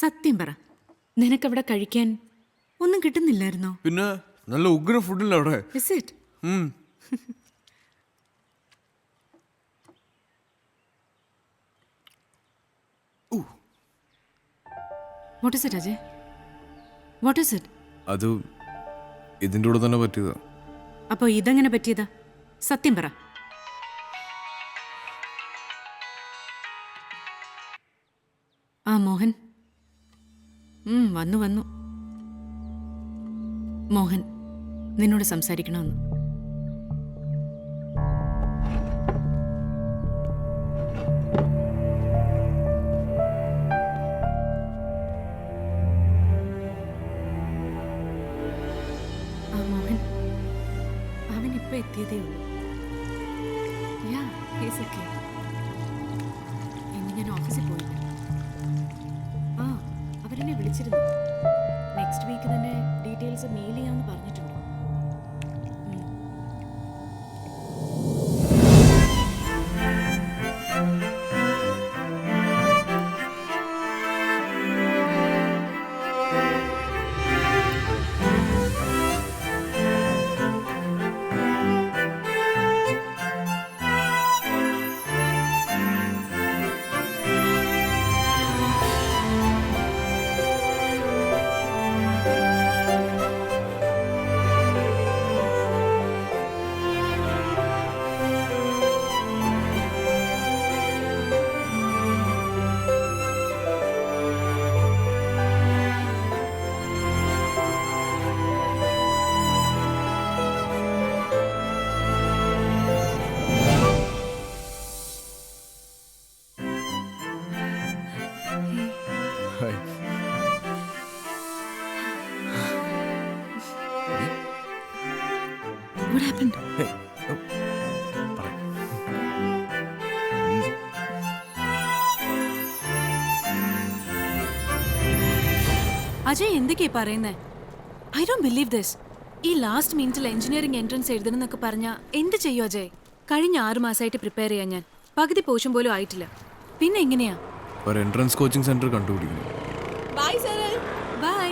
സത്യം പറ, നിനക്കവിടെ കഴിക്കാൻ ഒന്നും കിട്ടുന്നില്ലായിരുന്നോ? പിന്നെ നല്ല ഉഗ്ര ഫുഡില്ല അവിടെ. Is it? What is it, Ajay? What is it? അത് ഇതിൻ്റെ കൂടെ തന്നെ പറ്റിയതാ. അപ്പൊ ഇതെങ്ങനെ പറ്റിയതാ? സത്യം പറ. ആ മോഹൻ വന്നു. മോഹൻ നിന്നോട് സംസാരിക്കണമെന്ന്. ആ മോഹൻ, അവൻ ഇപ്പൊ എത്തിയതേ ഉള്ളൂ. ഇന്ന് ഞാൻ ഓഫീസിൽ പോയില്ല. അവരെന്നെ വിളിച്ചിരുന്നു. നെക്സ്റ്റ് വീക്ക് തന്നെ ഡീറ്റെയിൽസ് മെയിൽ ചെയ്യാമെന്ന് പറഞ്ഞിട്ടുണ്ട്. What happened? അജയ് എന്തൊക്കെയാ പറയുന്നേ? I don't believe this. ഈ ലാസ്റ്റ് മിനിറ്റിൽ എഞ്ചിനീയറിംഗ് എൻട്രൻസ് എഴുതണമെന്നൊക്കെ പറഞ്ഞാൽ എന്ത് ചെയ്യും അജയ്? കഴിഞ്ഞ 6 മാസമായിട്ട് പ്രിപ്പയർ ചെയ്യാൻ ഞാൻ പകുതി പോഷൻ പോലും ആയിട്ടില്ല. പിന്നെ എങ്ങനെയാ? ഒരു എൻട്രൻസ് കോച്ചിങ് സെന്റർ കണ്ടുപിടിക്കണം. ബൈ സരൽ. ബൈ.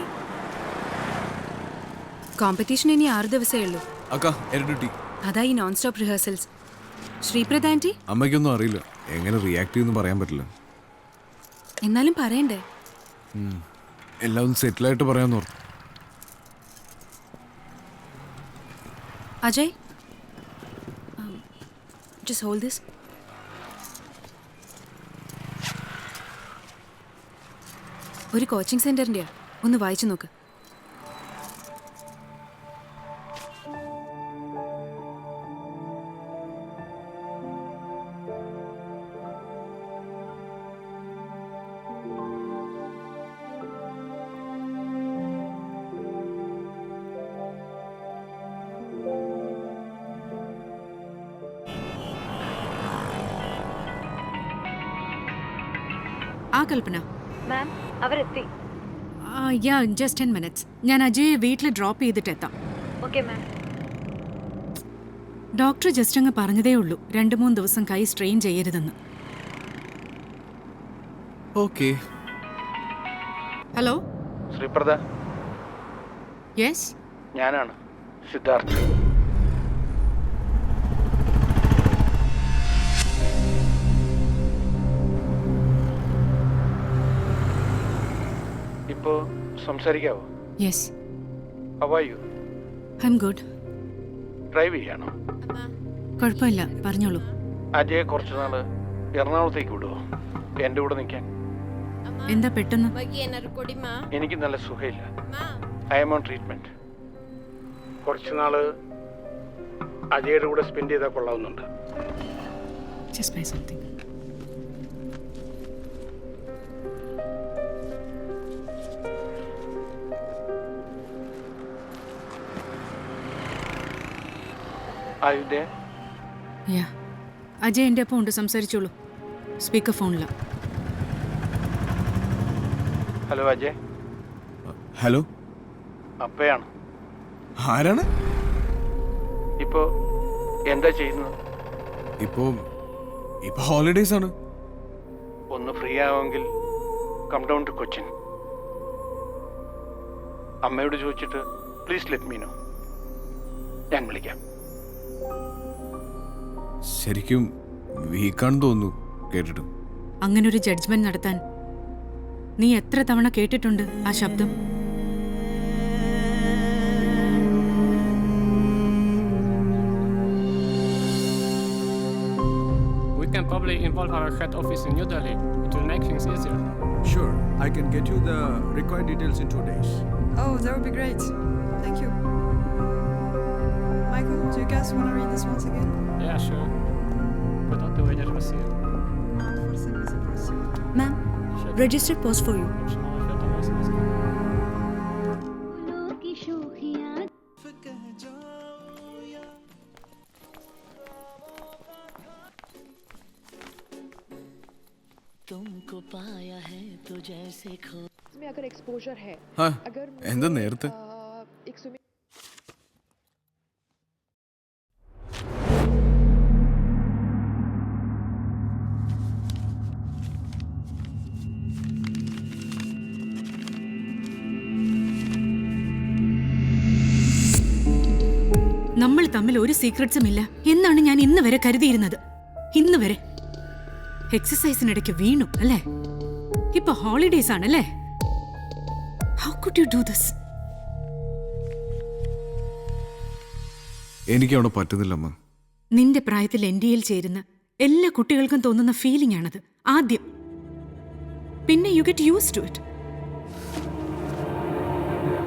കോമ്പറ്റീഷൻ ഇനി 6 ദിവസമേ ഉള്ളൂ. അക്കാ എരട്ടി. അതാ ഈ നോൺ സ്റ്റോപ്പ് റിഹേഴ്സൽസ്. ശ്രീപ്രദ ആന്റി? അമ്മയ്ക്കൊന്നും അറിയില്ല, എങ്ങനെ റിയാക്ട് ചെയ്യുമെന്ന് പറയാൻ പറ്റില്ല. എന്നാലും പറയണ്ടേ? എല്ലാം ഒന്ന് സെറ്റിലായിട്ട് പറയാന്ന് പറഞ്ഞു. Ajay, just hold this. ഒരു കോച്ചിങ് സെന്ററിന്റെയാ, ഒന്ന് വായിച്ചു നോക്ക്. ആ കൽപ്പന, മാം അവരെത്തി. Just 10 minutes. ഞാൻ അജയെ വീട്ടിൽ ഡ്രോപ്പ് ചെയ്തിട്ട് എത്താം. Okay ma'am. ഡോക്ടർ ജസ്റ്റ് അങ്ങ് പറഞ്ഞതേ ഉള്ളൂ 2-3 ദിവസം കൈ സ്ട്രെയിൻ ചെയ്യരുതെന്ന്. ഓക്കെ. ഹലോ ശ്രീപ്രദ, യെസ്, ഞാനാണ് സിദ്ധാർത്ഥ്. ഇപ്പോ സംസാരിക്കാവോ? Yes. How are you? I am good. Drive ചെയ്യാണോ? കുഴപ്പമില്ല, പറഞ്ഞോളൂ. അജയെ കുറച്ചു നാള് എറണാകുളത്തേക്ക് വിടുവോ എൻ്റെ കൂടെ നിൽക്കാൻ? എന്താ പെട്ടെന്ന്? എനിക്ക് നല്ല സുഖമില്ല. I M on treatment. കുറച്ചു നാള് അജയുടെ കൂടെ സ്പെൻഡ് ചെയ്താൽ കൊള്ളാവുന്നുണ്ട്. Just buy something. Are you there? Yeah. Ajay എൻ്റെ ഒപ്പം ഉണ്ട്, സംസാരിച്ചോളൂ. സ്പീക്കർ ഫോണില. ഹലോ അജയ്. ഹലോ, അപ്പയാണ്. ആരാണ്? ഇപ്പോ എന്താ ചെയ്യുന്നത്? ഇപ്പോ ഹോളിഡേയ്സ് ആണ്. ഒന്ന് ഫ്രീ ആവുമെങ്കിൽ കം ഡൗൺ ടു കൊച്ചിൻ. അമ്മയോട് ചോദിച്ചിട്ട് പ്ലീസ് ലെറ്റ് മീ നോ. ഞാൻ വിളിക്കാം. ശരിക്കും വീക്കാണെന്ന് തോന്നുന്നു കേട്ടിട്ട്. അങ്ങനൊരു ജഡ്ജ്മെന്റ് നടത്താൻ നീ എത്ര തവണ കേട്ടിട്ടുണ്ട് ആ ശബ്ദം? We can probably involve our head office in New Delhi. It will make things easier. Sure, I can get you the required details in 2 days. Oh, that would be great. Thank you. Michael, do you guys want to read this once again? Yeah, sure. Without the way that was here. Forcing is impossible. Ma'am, registered post for you. तुमको पाया है तो जैसे खो में अगर exposure है, ആ अगर എന്താ നേരത്തെ एक स्विमिंग നമ്മൾ തമ്മിൽ ഒരു സീക്രട്സും ഇല്ല എന്നാണ് ഞാൻ ഇന്ന് വരെ കരുതിയിരുന്നത്. ഇന്ന് വരെ എക്സസൈസിനിടയ്ക്ക് വീണു അല്ലേ? ഇപ്പൊ ഹോളിഡേസ് ആണല്ലേ? How could you do this? എനിക്ക് അവിടെ പറ്റുന്നില്ല അമ്മ. നിന്റെ പ്രായത്തിൽ NDAൽ ചേരുന്ന എല്ലാ കുട്ടികൾക്കും തോന്നുന്ന ഫീലിംഗ് ആണത് ആദ്യം. പിന്നെ you get use to it.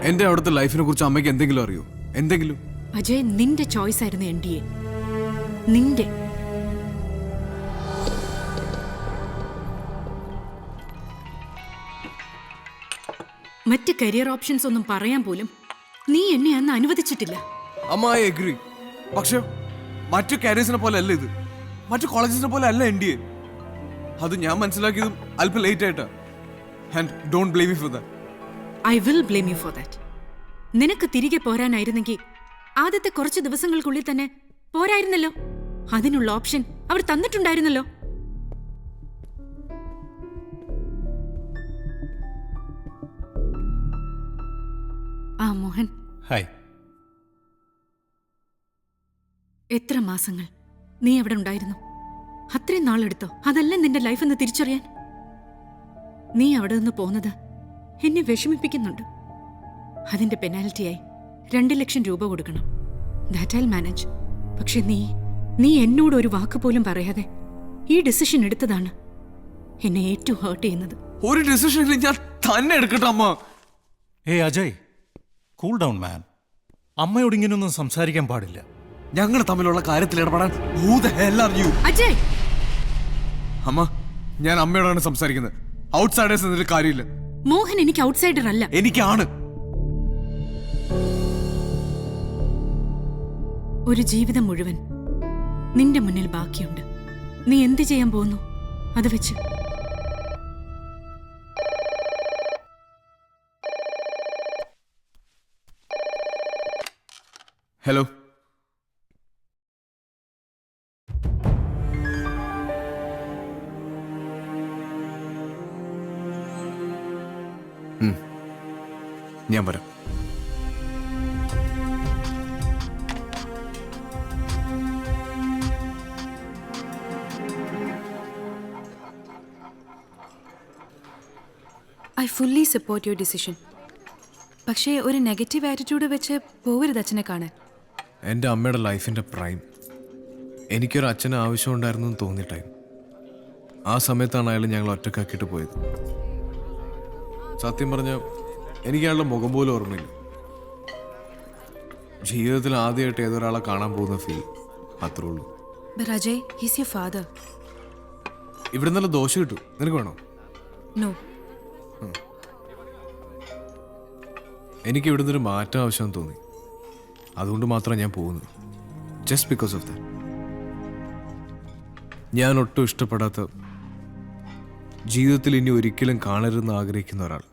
എന്റെ അവിടുത്തെ ലൈഫിനെ കുറിച്ച് അമ്മയ്ക്ക് എന്തെങ്കിലും അറിയോ? എന്തെങ്കിലും? അജയ്, നിന്റെ ചോയ്സ് ആയിരുന്നു NDA. നിന്റെ. മറ്റ് കരിയർ ഓപ്ഷൻസ് ഒന്നും പറയാൻ പോലും നീ എന്നെ അന്ന് അനുവദിച്ചിട്ടില്ല. അമ്മ ഐ എഗ്രി. പക്ഷെ മറ്റു കാരിയസിനെ പോലെ അല്ല ഇത്. മറ്റു കോളേജസിനെ പോലെ അല്ല NDA. അത് ഞാൻ മനസ്സിലാക്കിയതും അല്പം ലേറ്റ് ആയിട്ടാ. And don't blame me for that. I will blame you for that. നിനക്ക് തിരികെ പോരാനായിരുന്നെങ്കിൽ ആദ്യത്തെ കുറച്ച് ദിവസങ്ങൾക്കുള്ളിൽ തന്നെ പോരായിരുന്നല്ലോ. അതിനുള്ള ഓപ്ഷൻ അവർ തന്നിട്ടുണ്ടായിരുന്നല്ലോ. ആ മോഹൻ, ഹായ്. എത്ര മാസങ്ങൾ നീ അവിടെ ഉണ്ടായിരുന്നു? അത്രയും നാളെടുത്തോ അതല്ല നിന്റെ ലൈഫ് എന്ന് തിരിച്ചറിയാൻ? നീ അവിടെ നിന്ന് പോന്നത് എന്നെ വിഷമിപ്പിക്കുന്നുണ്ട്. അതിന്റെ പെനാൽറ്റിയായി 2 ലക്ഷം രൂപ കൊടുക്കണം. That I manage. പക്ഷെ നീ എന്നോട് ഒരു വാക്ക് പോലും പറയാതെ ഈ ഡിസിഷൻ എടുത്തതാണ് എന്നെ ഏറ്റവും ഹേർട്ട് ചെയ്യുന്നത്. ഒരു ഡിസിഷൻ ഞാൻ തന്നെ എടുക്കട്ടെ അമ്മ. ഏയ് അജയ്, കൂൾ ഡൗൺ മാൻ. അമ്മയോട് ഇങ്ങനെയൊന്നും സംസാരിക്കാൻ പാടില്ല. ഞങ്ങൾ തമ്മിലുള്ള കാര്യത്തിൽ ഇടപെടാൻ who the hell are you? Ajay, അമ്മ, ഞാൻ അമ്മയോടാണ് സംസാരിക്കുന്നത്. ഔട്ട്സൈഡേഴ്സ് എന്നൊരു കാര്യമില്ല. മോഹൻ എനിക്ക് ഔട്ട്സൈഡർ അല്ല. എനിക്കാണ്. ഒരു ജീവിതം മുഴുവൻ നിന്റെ മുന്നിൽ ബാക്കിയുണ്ട്. നീ എന്ത് ചെയ്യാൻ പോകുന്നു അത് വെച്ച്? ഹലോ. ഞാൻ വരാം. I fully support your decision. പക്ഷേ ഒരു നെഗറ്റീവ് ആറ്റിറ്റ്യൂഡ് വെച്ച് പോവരുത് അച്ഛനെ കാണാൻ. എൻ്റെ അമ്മയുടെ ലൈഫിൻ്റെ പ്രൈം. എനിക്കൊരു അച്ഛന് ആവശ്യമുണ്ടായിരുന്നു എന്ന് തോന്നിയിട്ടായി. ആ സമയത്താണ് അയാൾ ഞങ്ങൾ ഒറ്റക്കാക്കിയിട്ട് പോയത്. സത്യം പറഞ്ഞ എനിക്ക് അയാളുടെ മുഖം പോലും ഓർമ്മയില്ല. ജീവിതത്തിൽ ആദ്യമായിട്ട് ഏതൊരാളെ കാണാൻ പോകുന്ന ഫീൽ, അത്രേ ഉള്ളൂ. But Ajay, he's your father. ഇവിടെ നല്ല ദോശ കിട്ടും. നിനക്ക് വേണോ? No. എനിക്ക് ഇവിടുന്ന് ഒരു മാറ്റം ആവശ്യമെന്ന് തോന്നി. അതുകൊണ്ട് മാത്രമാണ് ഞാൻ പോകുന്നത്. Just because of that. ഞാൻ ഒട്ടും ഇഷ്ടപ്പെടാത്ത, ജീവിതത്തിൽ ഇനി ഒരിക്കലും കാണരുതെന്ന് ആഗ്രഹിക്കുന്ന ഒരാൾ